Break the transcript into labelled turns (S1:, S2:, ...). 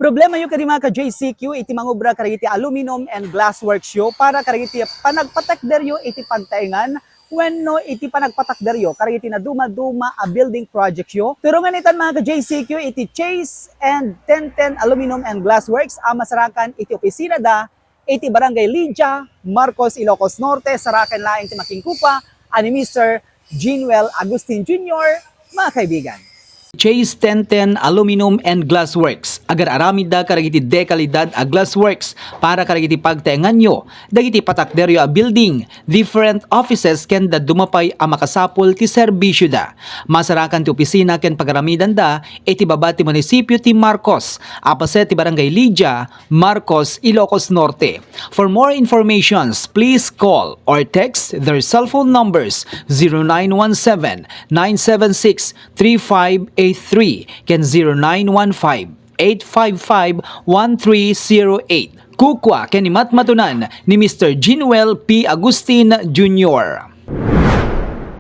S1: Problema yung kadi mga ka-JCQ, iti mangubra karagiti aluminum and glass works yo para karagiti panagpatakderyo iti pagtaingan when no iti panagpatakderyo karagiti na duma-duma a building project yo. Turungan itan mga ka-JCQ iti Chase and 1010 Aluminum and Glass Works a masarakan iti opisina da iti Barangay Lydia, Marcos, Ilocos Norte, sarakan laing ti Makingkupa ani Mr. Ginwell Agustin Jr., mga kaibigan.
S2: Chase 1010 Aluminum and Glass Works. Agar aramid da karagiti dekalidad a glass works para karagiti pagtaengan nyo. Dagiti patakderyo a building. Different offices ken da dumapay a makasapol ti serbisyo da. Masarakan ti opisina ken pagaramidan da iti baba ti munisipyo ti Marcos. Apase ti Barangay Lydia, Marcos, Ilocos Norte. For more informations, please call or text their cell phone numbers 0917-976-3583 ken 0915-855-1308. Kukwa ken matmatunan ni Mr. Ginwell P. Agustin Jr.